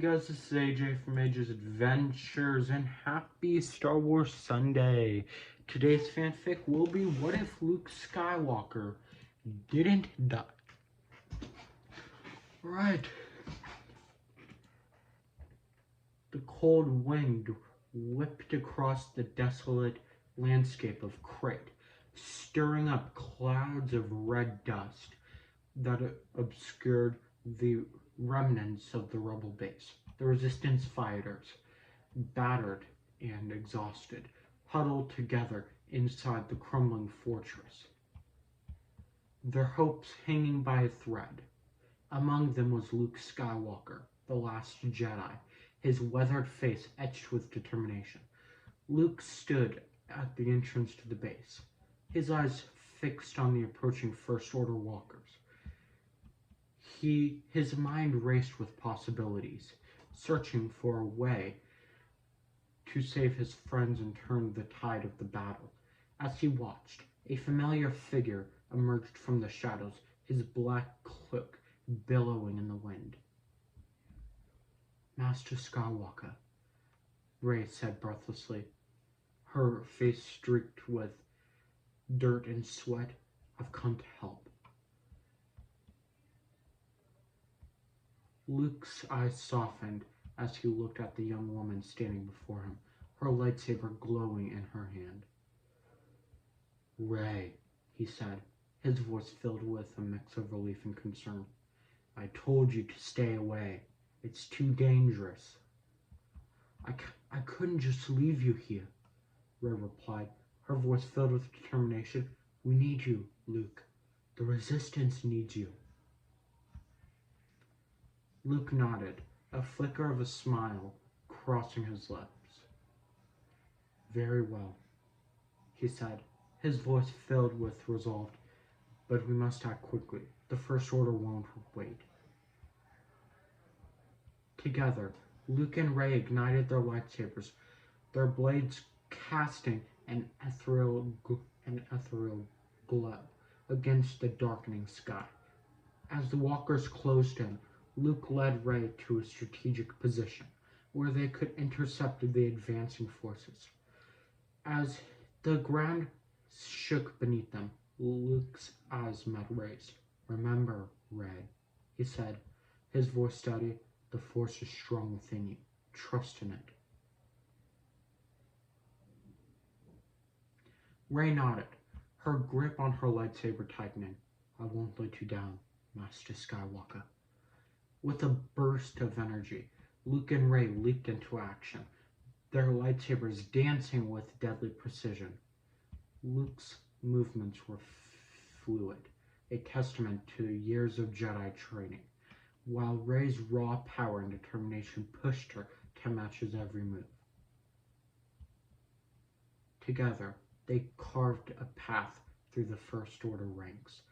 guys, this is AJ from AJ's Adventures, and happy Star Wars Sunday. Today's fanfic will be, what if Luke Skywalker didn't die? Right. The cold wind whipped across the desolate landscape of Crate, stirring up clouds of red dust that obscured the remnants of the rebel base. The resistance fighters, battered and exhausted, huddled together inside the crumbling fortress, their hopes hanging by a thread. Among them was Luke Skywalker, the last Jedi, his weathered face etched with determination. Luke stood at the entrance to the base, his eyes fixed on the approaching First Order walkers. His mind raced with possibilities, searching for a way to save his friends and turn the tide of the battle. As he watched, a familiar figure emerged from the shadows, his black cloak billowing in the wind. "Master Skywalker," Rey said breathlessly, her face streaked with dirt and sweat. "I've come to help." Luke's eyes softened as he looked at the young woman standing before him, her lightsaber glowing in her hand. "Rey," he said, his voice filled with a mix of relief and concern. "I told you to stay away. It's too dangerous." I couldn't just leave you here," Rey replied, her voice filled with determination. "We need you, Luke. The Resistance needs you." Luke nodded, a flicker of a smile crossing his lips. "Very well," he said, his voice filled with resolve. "But we must act quickly. The First Order won't wait." Together, Luke and Rey ignited their lightsabers, their blades casting an ethereal glow against the darkening sky. As the walkers closed in, Luke led Rey to a strategic position where they could intercept the advancing forces. As the ground shook beneath them, Luke's eyes met Rey's. "Remember, Rey," he said, his voice steady, "the Force is strong within you. Trust in it." Rey nodded, her grip on her lightsaber tightening. "I won't let you down, Master Skywalker." With a burst of energy, Luke and Rey leaped into action, their lightsabers dancing with deadly precision. Luke's movements were fluid, a testament to years of Jedi training, while Rey's raw power and determination pushed her to match his every move. Together, they carved a path through the First Order ranks,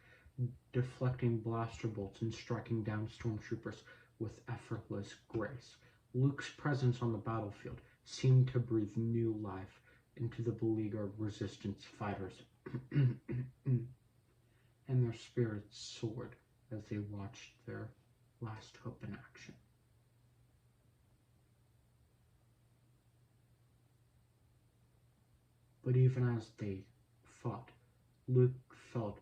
deflecting blaster bolts and striking down stormtroopers with effortless grace. Luke's presence on the battlefield seemed to breathe new life into the beleaguered Resistance fighters, and their spirits soared as they watched their last hope in action. But even as they fought, Luke felt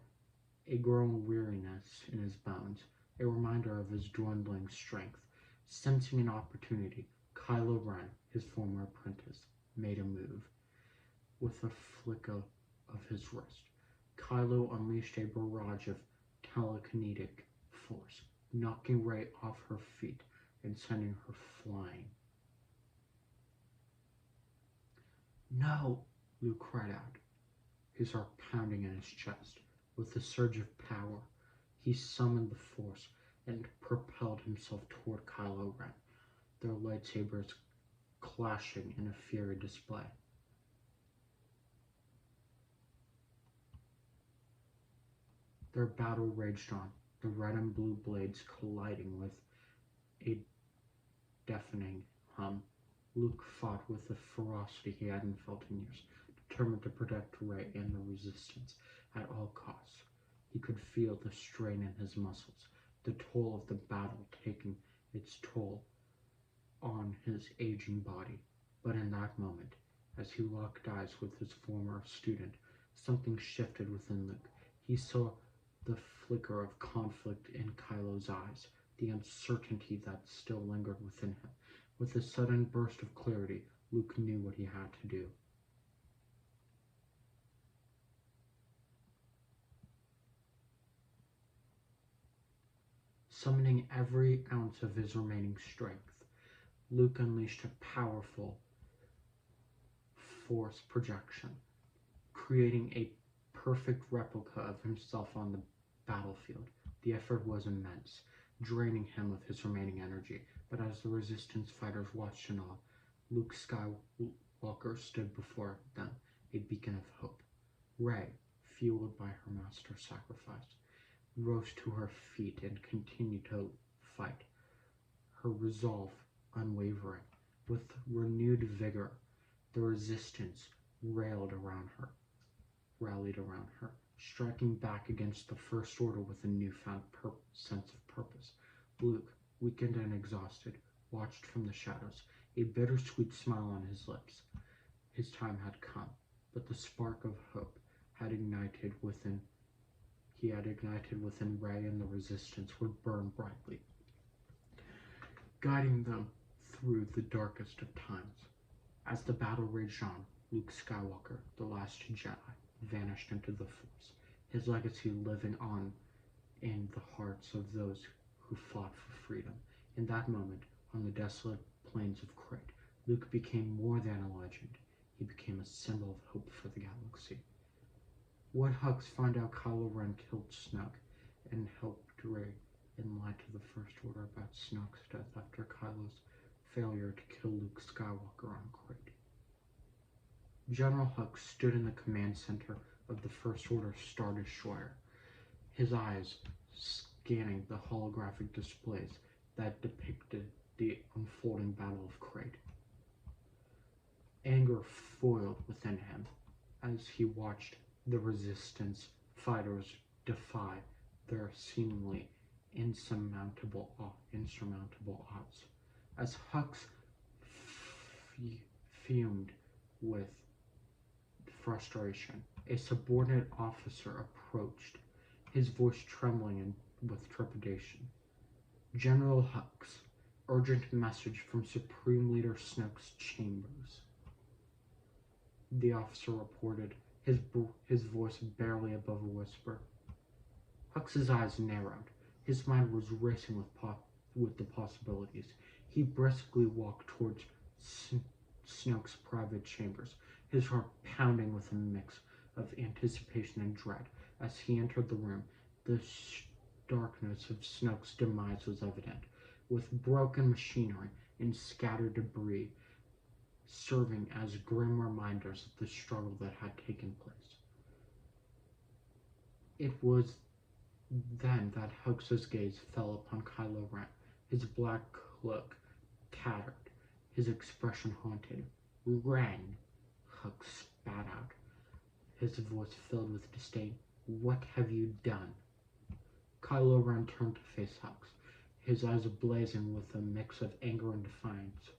a growing weariness in his bones, a reminder of his dwindling strength. Sensing an opportunity, Kylo Ren, his former apprentice, made a move. With a flick of his wrist, Kylo unleashed a barrage of telekinetic force, knocking Rey off her feet and sending her flying. "No!" Luke cried out, his heart pounding in his chest. With a surge of power, he summoned the Force and propelled himself toward Kylo Ren, their lightsabers clashing in a fiery display. Their battle raged on, the red and blue blades colliding with a deafening hum. Luke fought with a ferocity he hadn't felt in years, determined to protect Rey and the Resistance at all costs. He could feel the strain in his muscles, the toll of the battle taking its toll on his aging body. But in that moment, as he locked eyes with his former student, something shifted within Luke. He saw the flicker of conflict in Kylo's eyes, the uncertainty that still lingered within him. With a sudden burst of clarity, Luke knew what he had to do. Summoning every ounce of his remaining strength, Luke unleashed a powerful force projection, creating a perfect replica of himself on the battlefield. The effort was immense, draining him of his remaining energy, but as the Resistance fighters watched in awe, Luke Skywalker stood before them, a beacon of hope. Rey, fueled by her master's sacrifice, rose to her feet and continued to fight, her resolve unwavering. With renewed vigor, the Resistance rallied around her, striking back against the First Order with a newfound sense of purpose. Luke, weakened and exhausted, watched from the shadows, a bittersweet smile on his lips. His time had come, but the spark of hope had ignited within Rey, and the Resistance would burn brightly, guiding them through the darkest of times. As the battle raged on, Luke Skywalker, the last Jedi, vanished into the Force, his legacy living on in the hearts of those who fought for freedom. In that moment, on the desolate plains of Crait, Luke became more than a legend. He became a symbol of hope for the galaxy. Would Hux find out Kylo Ren killed Snoke and helped Rey and lie to the First Order about Snoke's death after Kylo's failure to kill Luke Skywalker on Crait? General Hux stood in the command center of the First Order Star Destroyer, his eyes scanning the holographic displays that depicted the unfolding Battle of Crait. Anger foiled within him as he watched the Resistance fighters defy their seemingly insurmountable odds. As Hux fumed with frustration, a subordinate officer approached, his voice trembling with trepidation. General Hux, urgent message from Supreme Leader Snoke's chambers. The officer reported, his voice barely above a whisper. Hux's eyes narrowed. His mind was racing with the possibilities. He briskly walked towards Snoke's private chambers, his heart pounding with a mix of anticipation and dread. As he entered the room, the darkness of Snoke's demise was evident, with broken machinery and scattered debris serving as grim reminders of the struggle that had taken place. It was then that Hux's gaze fell upon Kylo Ren, his black cloak tattered, his expression haunted. "Ren," Hux spat out, his voice filled with disdain. "What have you done?" Kylo Ren turned to face Hux, his eyes blazing with a mix of anger and defiance.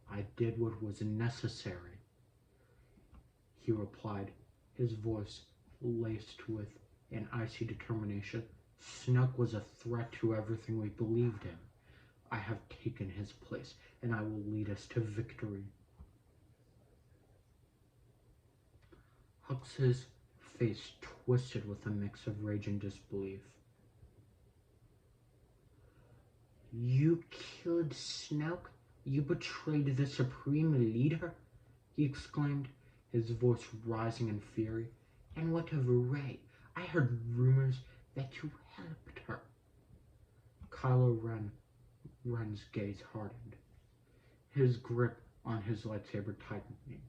"I did what was necessary," he replied, his voice laced with an icy determination. "Snoke was a threat to everything we believed in. I have taken his place, and I will lead us to victory." Hux's face twisted with a mix of rage and disbelief. "You killed Snoke? You betrayed the Supreme Leader?" he exclaimed, his voice rising in fury. "And what of Rey? I heard rumors that you helped her." Kylo Ren's gaze hardened, his grip on his lightsaber tightening.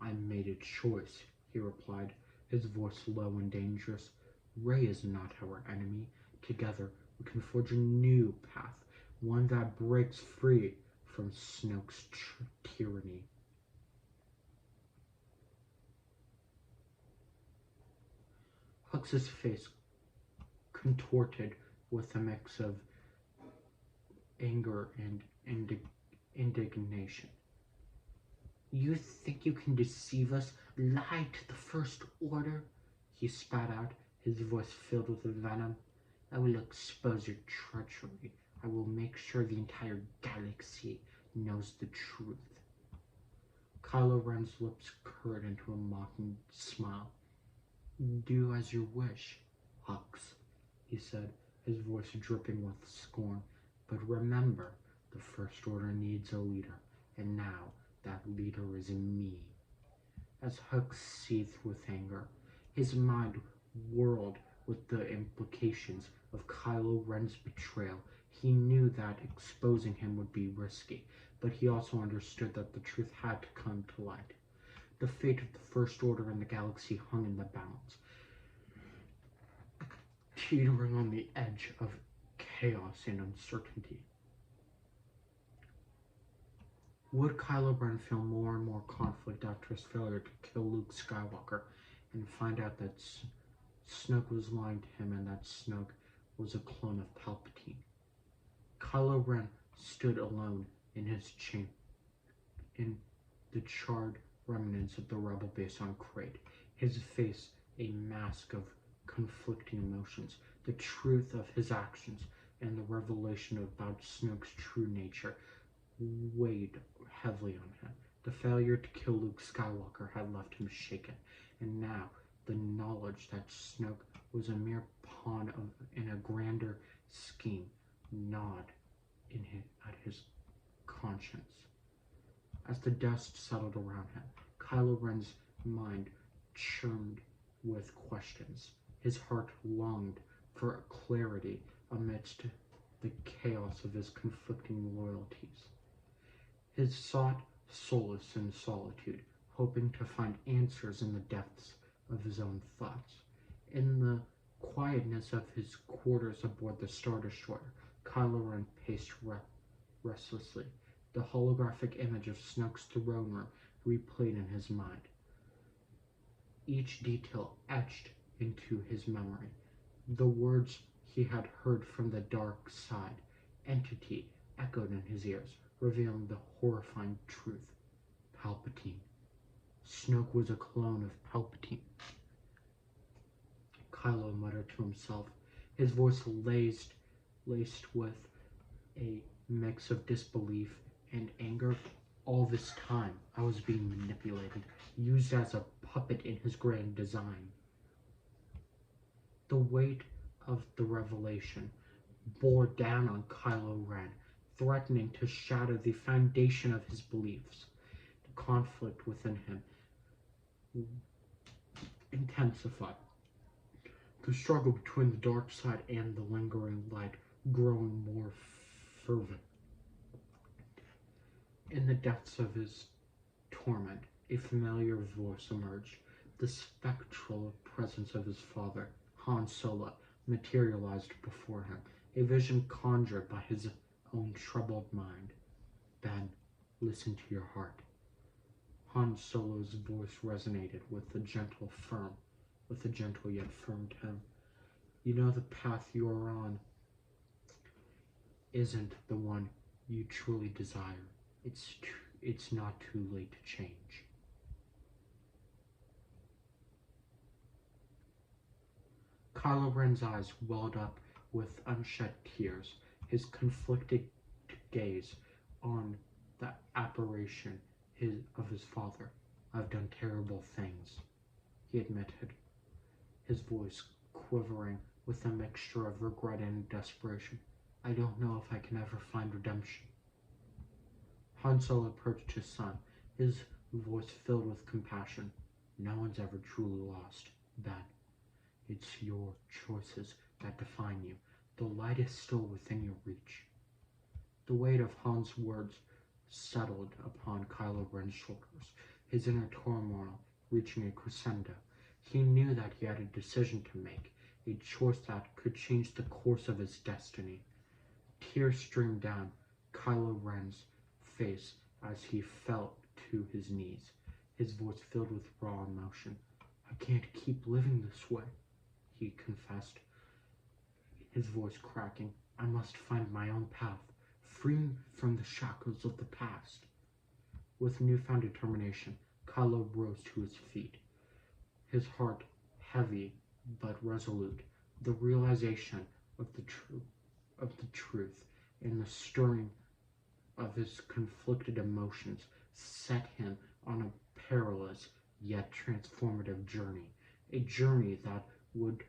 "I made a choice," he replied, his voice low and dangerous. "Rey is not our enemy. Together we can forge a new path, one that breaks free from Snoke's tyranny." Hux's face contorted with a mix of anger and indignation. You think you can deceive us? Lie to the First Order? He spat out, his voice filled with venom. I will expose your treachery. I will make sure the entire galaxy knows the truth. Kylo Ren's lips curled into a mocking smile. Do as you wish, Hux, he said, his voice dripping with scorn. But remember, the First Order needs a leader, and now that leader is me. As Hux seethed with anger, his mind whirled with the implications of Kylo Ren's betrayal. He knew that exposing him would be risky, but he also understood that the truth had to come to light. The fate of the First Order in the galaxy hung in the balance, teetering on the edge of chaos and uncertainty. Would Kylo Ren feel more and more conflict after his failure to kill Luke Skywalker and find out that Snoke was lying to him and that Snoke was a clone of Palpatine? Kylo Ren stood alone in his chamber, in the charred remnants of the rebel base on Crait, his face a mask of conflicting emotions, the truth of his actions and the revelation about Snoke's true nature weighed heavily on him. The failure to kill Luke Skywalker had left him shaken, and now the knowledge that Snoke was a mere pawn in a grander scheme gnawed at his conscience. As the dust settled around him, Kylo Ren's mind churned with questions. His heart longed for clarity amidst the chaos of his conflicting loyalties. He sought solace in solitude, hoping to find answers in the depths of his own thoughts. In the quietness of his quarters aboard the Star Destroyer, Kylo Ren paced restlessly, the holographic image of Snoke's throne room replayed in his mind. Each detail etched into his memory. The words he had heard from the dark side entity echoed in his ears, revealing the horrifying truth. Palpatine. Snoke was a clone of Palpatine. Kylo muttered to himself, his voice laced with a mix of disbelief and anger. All this time, I was being manipulated, used as a puppet in his grand design. The weight of the revelation bore down on Kylo Ren, threatening to shatter the foundation of his beliefs. The conflict within him intensified, the struggle between the dark side and the lingering light growing more fervent. In the depths of his torment, a familiar voice emerged. The spectral presence of his father, Han Solo, materialized before him, a vision conjured by his own troubled mind. Ben, listen to your heart. Han Solo's voice resonated with a gentle yet firm tone. You know the path you are on isn't the one you truly desire. It's not too late to change. Kylo Ren's eyes welled up with unshed tears, his conflicted gaze on the apparition of his father. I've done terrible things, he admitted, his voice quivering with a mixture of regret and desperation. I don't know if I can ever find redemption. Han Solo approached his son, his voice filled with compassion. No one's ever truly lost, Ben. It's your choices that define you. The light is still within your reach. The weight of Han's words settled upon Kylo Ren's shoulders, his inner turmoil reaching a crescendo. He knew that he had a decision to make, a choice that could change the course of his destiny. Tears streamed down Kylo Ren's face as he fell to his knees, his voice filled with raw emotion. I can't keep living this way, he confessed, his voice cracking. I must find my own path, free from the shackles of the past. With newfound determination, Kylo rose to his feet, his heart heavy but resolute. The realization of the truth and the stirring of his conflicted emotions set him on a perilous yet transformative journey, a journey that would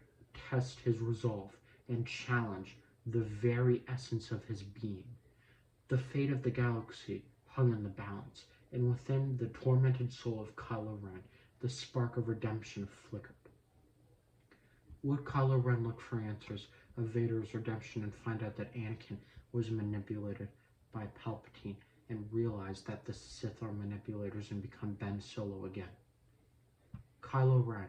test his resolve and challenge the very essence of his being. The fate of the galaxy hung in the balance, and within the tormented soul of Kylo Ren, the spark of redemption flickered. Would Kylo Ren look for answers of Vader's redemption and find out that Anakin was manipulated by Palpatine and realize that the Sith are manipulators and become Ben Solo again? Kylo Ren,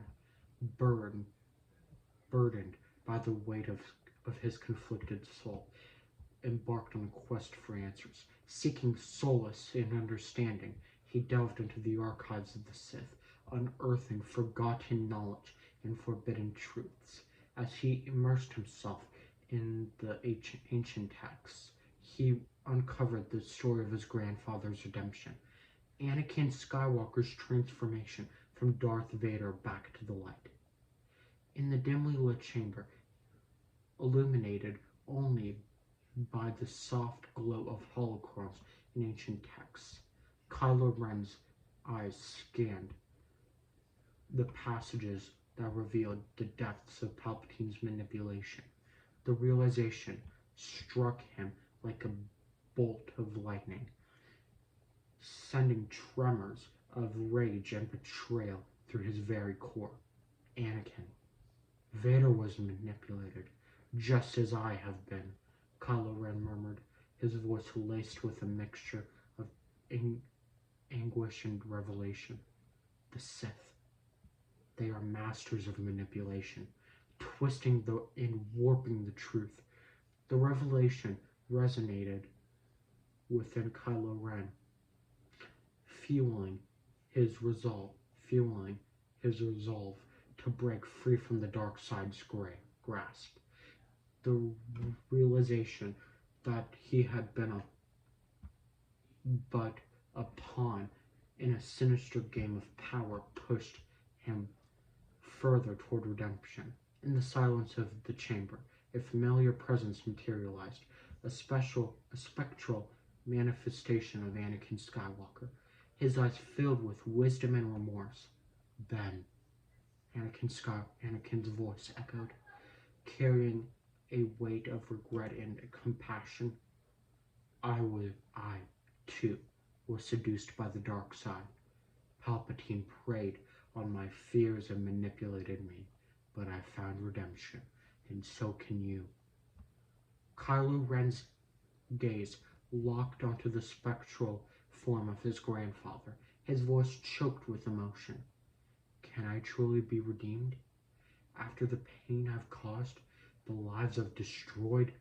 burdened by the weight of his conflicted soul, embarked on a quest for answers. Seeking solace in understanding, he delved into the archives of the Sith, unearthing forgotten knowledge and forbidden truths. As he immersed himself in the ancient texts, he uncovered the story of his grandfather's redemption, Anakin Skywalker's transformation from Darth Vader back to the light. In the dimly lit chamber, illuminated only by the soft glow of holocrons in ancient texts, Kylo Ren's eyes scanned the passages that revealed the depths of Palpatine's manipulation. The realization struck him like a bolt of lightning, sending tremors of rage and betrayal through his very core. Anakin, Vader was manipulated, just as I have been, Kylo Ren murmured, his voice laced with a mixture of anguish and revelation. The Sith, they are masters of manipulation, twisting and warping the truth. The revelation resonated within Kylo Ren, fueling his resolve to break free from the dark side's grasp. The realization that he had been but a pawn in a sinister game of power pushed him further toward redemption. In the silence of the chamber, a familiar presence materialized, a spectral manifestation of Anakin Skywalker, his eyes filled with wisdom and remorse. Ben, Anakin's voice echoed, carrying a weight of regret and compassion. I, too, was seduced by the dark side. Palpatine preyed on my fears and manipulated me, but I found redemption, and so can you. Kylo Ren's gaze locked onto the spectral form of his grandfather, his voice choked with emotion. Can I truly be redeemed? After the pain I've caused, the lives I've destroyed?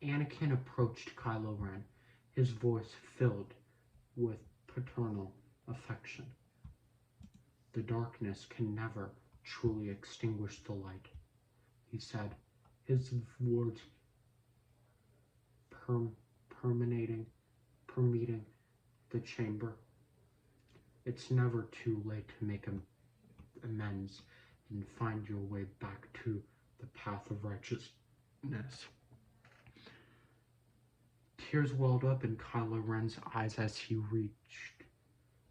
Anakin approached Kylo Ren, his voice filled with paternal affection. The darkness can never truly extinguish the light, he said, his words permeating the chamber. It's never too late to make amends and find your way back to the path of righteousness. Tears welled up in Kylo Ren's eyes as he reached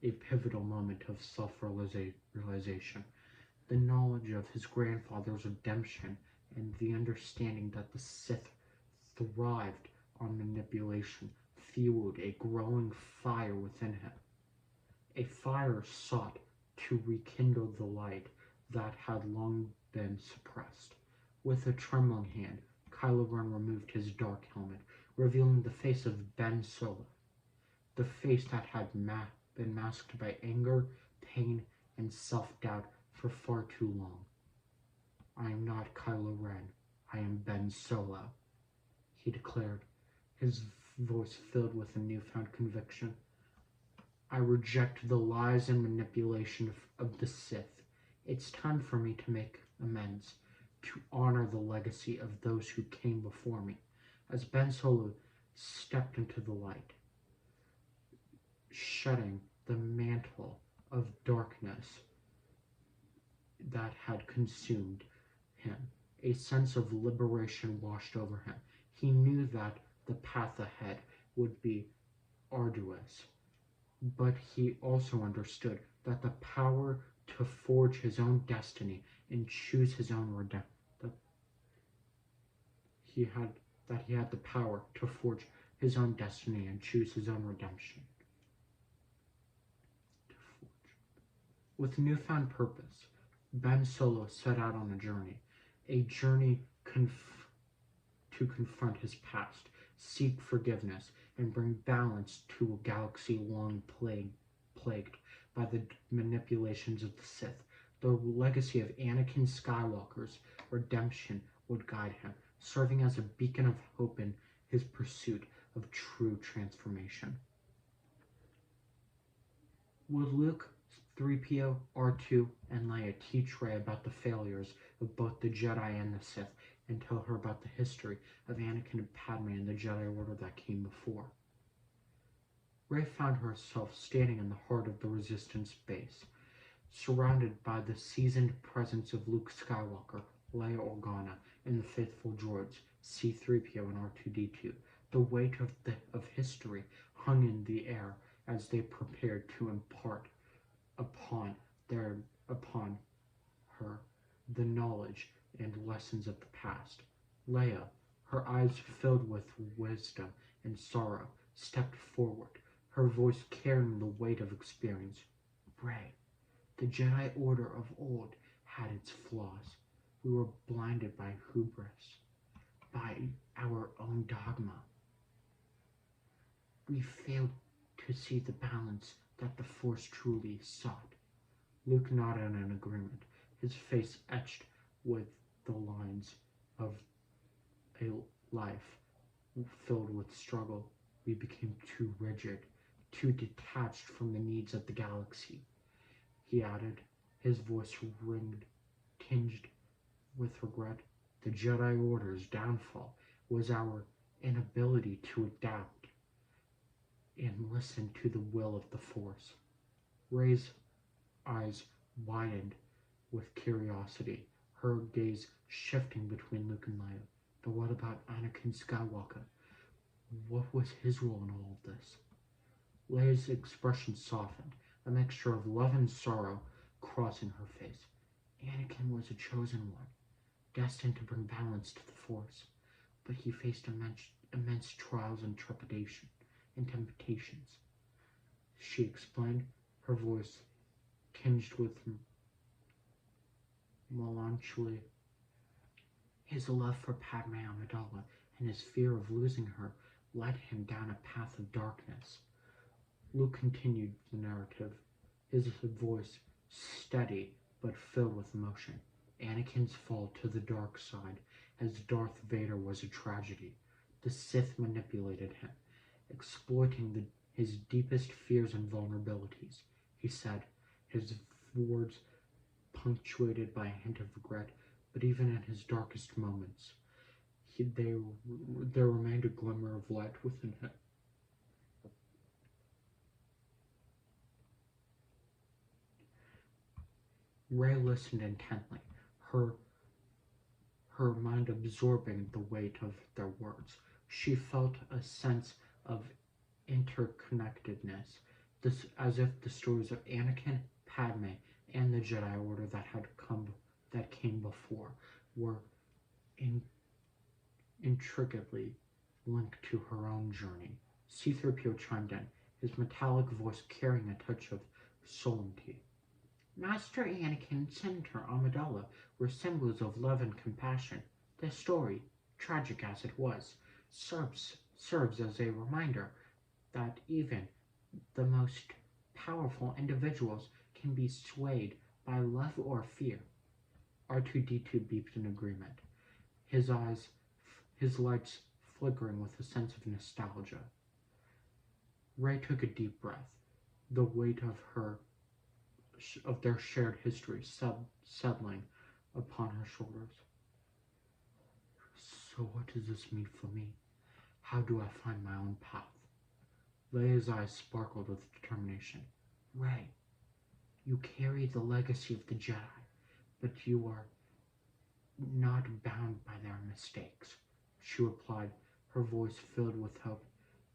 a pivotal moment of self-realization. The knowledge of his grandfather's redemption and the understanding that the Sith thrived on manipulation fueled a growing fire within him. A fire sought to rekindle the light that had long been suppressed. With a trembling hand, Kylo Ren removed his dark helmet, revealing the face of Ben Solo, the face that had been masked by anger, pain, and self-doubt for far too long. I am not Kylo Ren, I am Ben Solo, he declared, his voice filled with a newfound conviction. I reject the lies and manipulation of the Sith. It's time for me to make amends, to honor the legacy of those who came before me. As Ben Solo stepped into the light, shedding the mantle of darkness that had consumed him, a sense of liberation washed over him. He knew that the path ahead would be arduous, but he also understood that the power to forge his own destiny and choose his own redemption. He had the power to forge his own destiny and choose his own redemption. With newfound purpose, Ben Solo set out on a journey to confront his past, seek forgiveness, and bring balance to a galaxy long plagued by the manipulations of the Sith. The legacy of Anakin Skywalker's redemption would guide him, serving as a beacon of hope in his pursuit of true transformation. Would Luke, 3PO, R2, and Leia teach Rey about the failures of both the Jedi and the Sith, and tell her about the history of Anakin and Padme and the Jedi Order that came before? Rey found herself standing in the heart of the Resistance base, surrounded by the seasoned presence of Luke Skywalker, Leia Organa, and the faithful droids C-3PO and R2-D2. The weight of history hung in the air as they prepared to impart upon her the knowledge and lessons of the past. Leia, her eyes filled with wisdom and sorrow, stepped forward, her voice carrying the weight of experience. Rey, the Jedi Order of old had its flaws. We were blinded by hubris, by our own dogma. We failed to see the balance that the Force truly sought. Luke nodded in agreement, his face etched with the lines of a life filled with struggle. We became too rigid, too detached from the needs of the galaxy. He added, his voice tinged with regret. The Jedi Order's downfall was our inability to adapt and listen to the will of the Force. Rey's eyes widened with curiosity, her gaze shifting between Luke and Leia. But what about Anakin Skywalker? What was his role in all of this? Leia's expression softened, a mixture of love and sorrow crossing her face. Anakin was a chosen one, destined to bring balance to the Force, but he faced immense trials and trepidation and temptations. She explained, her voice tinged with melancholy. His love for Padme Amidala and his fear of losing her led him down a path of darkness. Luke continued the narrative, his voice steady but filled with emotion. Anakin's fall to the dark side as Darth Vader was a tragedy. The Sith manipulated him, exploiting his deepest fears and vulnerabilities. He said, his words punctuated by a hint of regret, but even in his darkest moments, there remained a glimmer of light within him. Rey listened intently, her mind absorbing the weight of their words. She felt a sense of interconnectedness, as if the stories of Anakin, Padme, and the Jedi Order that came before were intricately linked to her own journey. C-3PO chimed in, his metallic voice carrying a touch of solemnity. Master Anakin and Senator Amidala were symbols of love and compassion. This story, tragic as it was, serves as a reminder that even the most powerful individuals can be swayed by love or fear. R2-D2 beeped in agreement, his lights flickering with a sense of nostalgia. Rey took a deep breath, the weight of their shared history settling upon her shoulders. So what does this mean for me? How do I find my own path? Leia's eyes sparkled with determination. Rey, you carry the legacy of the Jedi, but you are not bound by their mistakes, she replied, her voice filled with hope.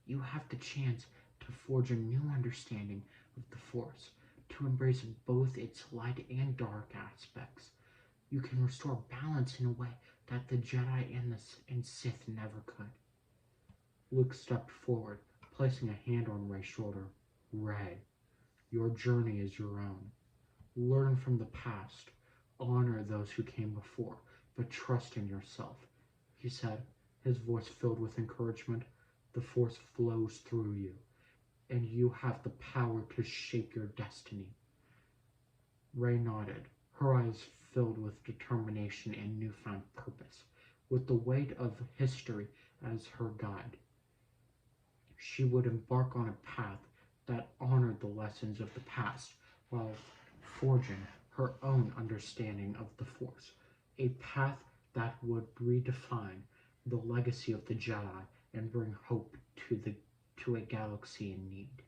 You have the chance to forge a new understanding of the Force, to embrace both its light and dark aspects. You can restore balance in a way that the Jedi and Sith never could. Luke stepped forward, placing a hand on Rey's shoulder. Rey, your journey is your own. Learn from the past, honor those who came before, but trust in yourself, he said, his voice filled with encouragement. The Force flows through you, and you have the power to shape your destiny. Rey nodded, her eyes filled with determination and newfound purpose. With the weight of history as her guide, she would embark on a path that honored the lessons of the past while forging her own understanding of the Force, a path that would redefine the legacy of the Jedi and bring hope to a galaxy in need.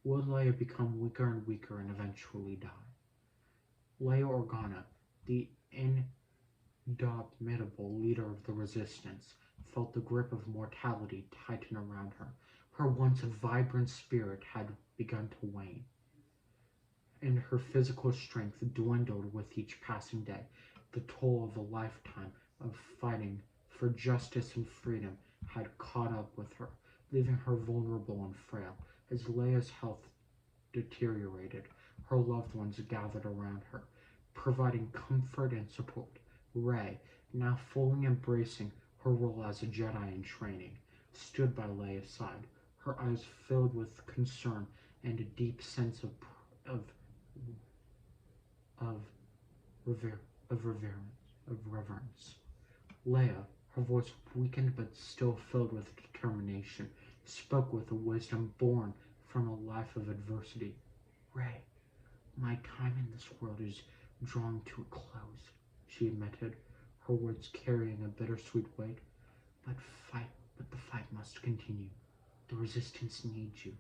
Would Leia become weaker and weaker and eventually die? Leia Organa, the indomitable leader of the Resistance, felt the grip of mortality tighten around her. Her once vibrant spirit had begun to wane, and her physical strength dwindled with each passing day. The toll of a lifetime of fighting for justice and freedom had caught up with her, leaving her vulnerable and frail. As Leia's health deteriorated, her loved ones gathered around her, providing comfort and support. Rey, now fully embracing her role as a Jedi in training, stood by Leia's side, her eyes filled with concern and a deep sense of reverence. Leia, her voice weakened but still filled with determination, spoke with a wisdom born from a life of adversity. Rey, my time in this world is drawing to a close, she admitted, her words carrying a bittersweet weight. But the fight must continue. The Resistance needs you.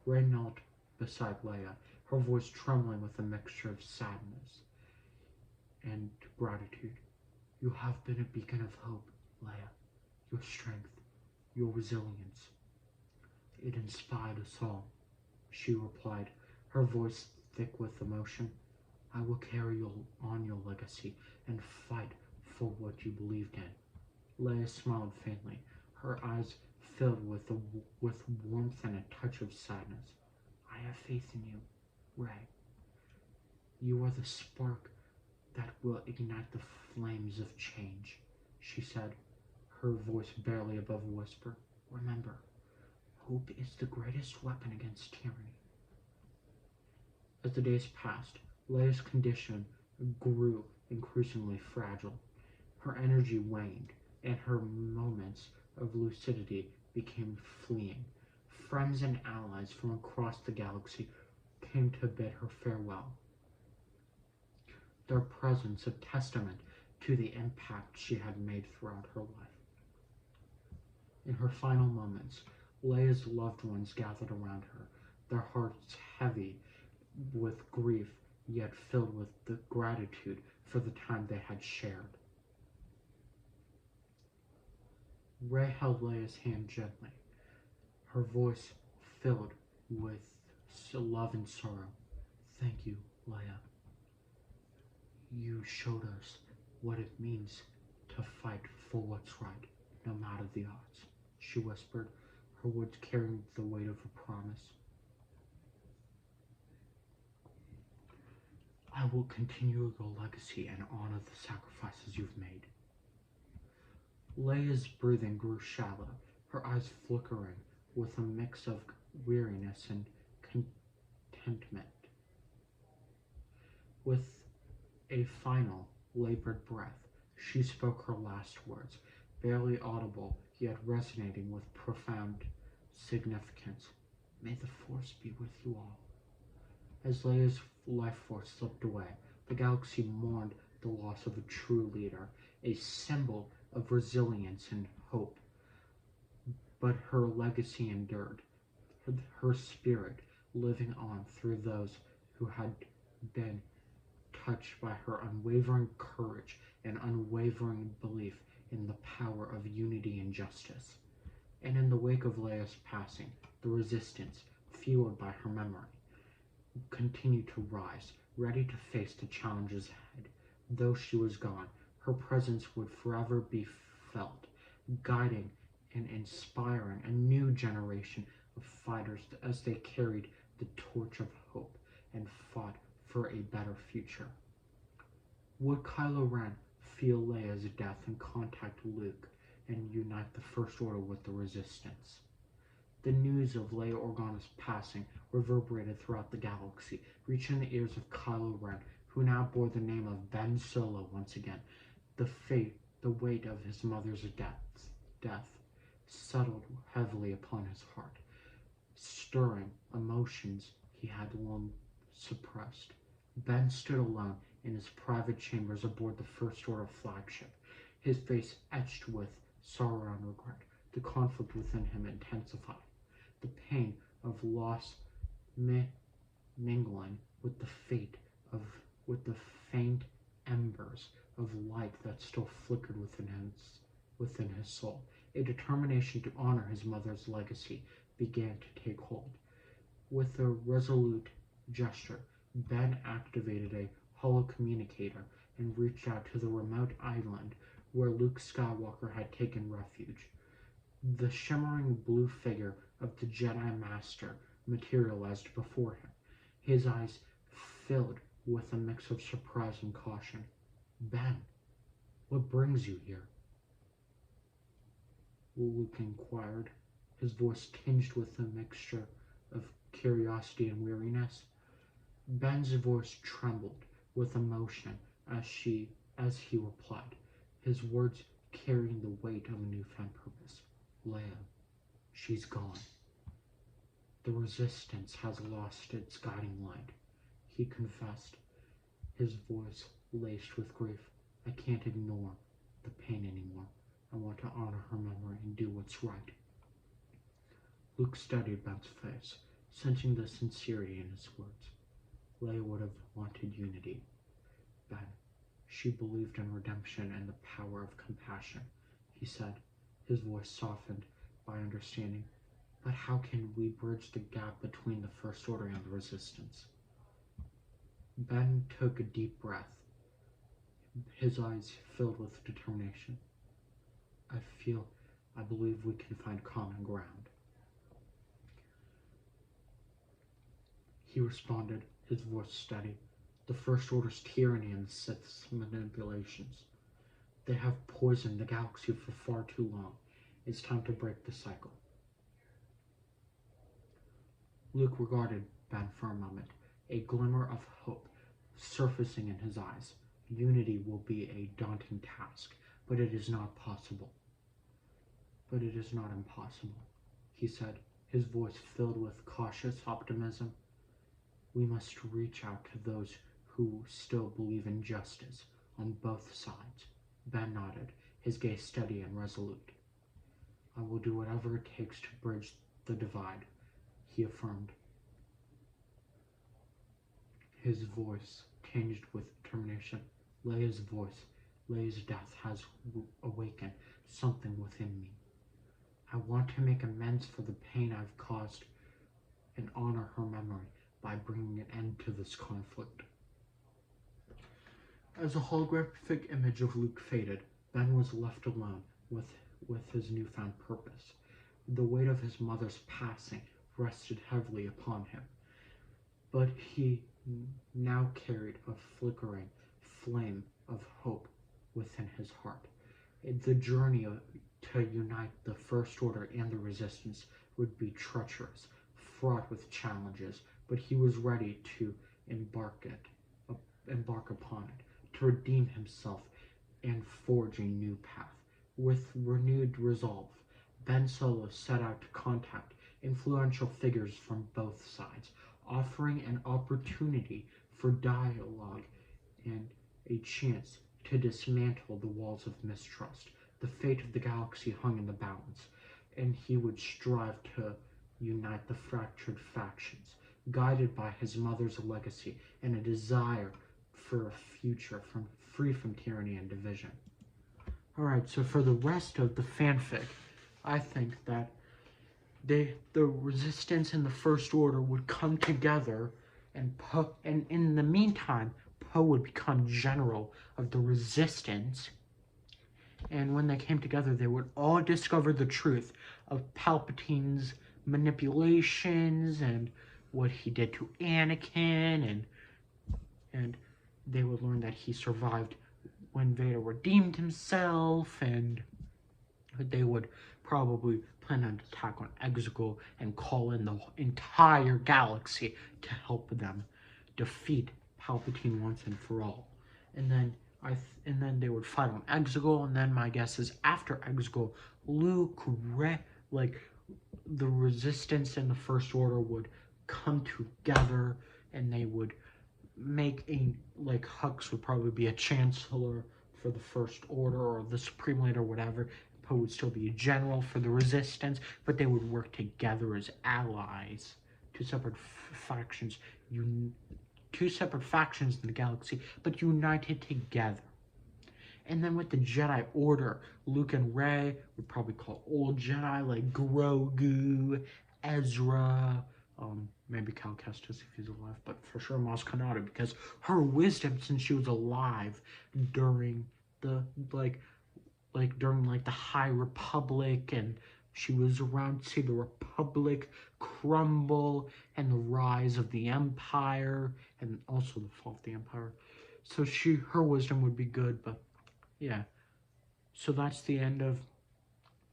Rey knelt beside Leia, her voice trembling with a mixture of sadness and gratitude. You have been a beacon of hope, Leia. Your strength, your resilience. It inspired us all, she replied, her voice thick with emotion. I will carry on your legacy and fight for what you believed in. Leia smiled faintly, her eyes filled with warmth and a touch of sadness. I have faith in you, Rey. You are the spark that will ignite the flames of change, she said, her voice barely above a whisper. Remember, hope is the greatest weapon against tyranny. As the days passed, Leia's condition grew increasingly fragile. Her energy waned, and her moments of lucidity became fleeting. Friends and allies from across the galaxy came to bid her farewell, their presence a testament to the impact she had made throughout her life. In her final moments, Leia's loved ones gathered around her, their hearts heavy with grief, yet filled with the gratitude for the time they had shared. Rey held Leia's hand gently, her voice filled with love and sorrow. Thank you, Leia. You showed us what it means to fight for what's right, no matter the odds, she whispered, her words carrying the weight of a promise. I will continue your legacy and honor the sacrifices you've made. Leia's breathing grew shallow, her eyes flickering with a mix of weariness and contentment. With a final, labored breath, she spoke her last words, barely audible, yet resonating with profound significance. May the Force be with you all. As Leia's life force slipped away, the galaxy mourned the loss of a true leader, a symbol of resilience and hope. But her legacy endured, her spirit living on through those who had been touched by her unwavering courage and unwavering belief in the power of unity and justice. And in the wake of Leia's passing, the resistance, fueled by her memory, continued to rise, ready to face the challenges ahead. Though she was gone, her presence would forever be felt, guiding and inspiring a new generation of fighters as they carried the torch of hope and fought for a better future. Would Kylo Ren feel Leia's death and contact Luke and unite the First Order with the Resistance? The news of Leia Organa's passing reverberated throughout the galaxy, reaching the ears of Kylo Ren, who now bore the name of Ben Solo once again. The weight of his mother's death settled heavily upon his heart, stirring emotions he had long suppressed. Ben stood alone in his private chambers aboard the First Order flagship, his face etched with sorrow and regret. The conflict within him intensified, the pain of loss mingling with the faint embers of light that still flickered within his soul. A determination to honor his mother's legacy began to take hold. With a resolute gesture, Ben activated a holocommunicator and reached out to the remote island where Luke Skywalker had taken refuge. The shimmering blue figure of the Jedi Master materialized before him, his eyes filled with a mix of surprise and caution. "Ben, what brings you here?" Luke inquired, his voice tinged with a mixture of curiosity and weariness. Ben's voice trembled with emotion as he replied, his words carrying the weight of a newfound purpose. "Leia, she's gone. The Resistance has lost its guiding light," he confessed, his voice laced with grief. "I can't ignore the pain anymore. I want to honor her memory and do what's right." Luke studied Ben's face, sensing the sincerity in his words. Leia would have wanted unity, Ben. She believed in redemption and the power of compassion, he said, his voice softened by understanding. "But how can we bridge the gap between the First Order and the Resistance?" Ben took a deep breath, his eyes filled with determination. I believe we can find common ground," he responded, his voice steady. "The First Order's tyranny and the Sith's manipulations. They have poisoned the galaxy for far too long. It's time to break the cycle." Luke regarded Ben for a moment, a glimmer of hope surfacing in his eyes. "Unity will be a daunting task, but it is not possible." "But it is not impossible," he said, his voice filled with cautious optimism. "We must reach out to those who still believe in justice on both sides." Ben nodded, his gaze steady and resolute. "I will do whatever it takes to bridge the divide," he affirmed, his voice tinged with determination. Leia's death has awakened something within me. I want to make amends for the pain I've caused and honor her memory by bringing an end to this conflict. As a holographic image of Luke faded, Ben was left alone with his newfound purpose. The weight of his mother's passing rested heavily upon him, but he now carried a flickering flame of hope within his heart. The journey to unite the First Order and the Resistance would be treacherous, fraught with challenges, but he was ready to embark upon it, to redeem himself and forge a new path. With renewed resolve, Ben Solo set out to contact influential figures from both sides, offering an opportunity for dialogue and a chance to dismantle the walls of mistrust the fate of the galaxy hung in the balance, and he would strive to unite the fractured factions, guided by his mother's legacy and a desire for a future free from tyranny and division. Alright, so for the rest of the fanfic, I think that the Resistance and the First Order would come together, and in the meantime, Poe would become general of the Resistance. And when they came together, they would all discover the truth of Palpatine's manipulations and what he did to Anakin, and they would learn that he survived when Vader redeemed himself, and they would probably plan an attack on Exegol and call in the entire galaxy to help them defeat Palpatine once and for all. And then they would fight on Exegol, and then my guess is after Exegol, Luke, the Resistance and the First Order would come together, and they would make Hux would probably be a chancellor for the First Order, or the Supreme Leader, whatever. Poe would still be a general for the Resistance, but they would work together as allies. Two separate factions in the galaxy, but united together. And then with the Jedi Order, Luke and Rey would probably call old Jedi like Grogu, Ezra, maybe Cal Kestis if he's alive, but for sure Maz Kanata, because her wisdom since she was alive during the during the High Republic, and she was around to see the Republic crumble and the rise of the Empire, and also the fall of the Empire. So her wisdom would be good, but yeah. So that's the end of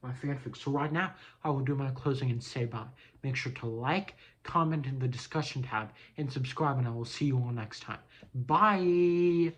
my fanfic. So right now, I will do my closing and say bye. Make sure to like, comment in the discussion tab, and subscribe, and I will see you all next time. Bye!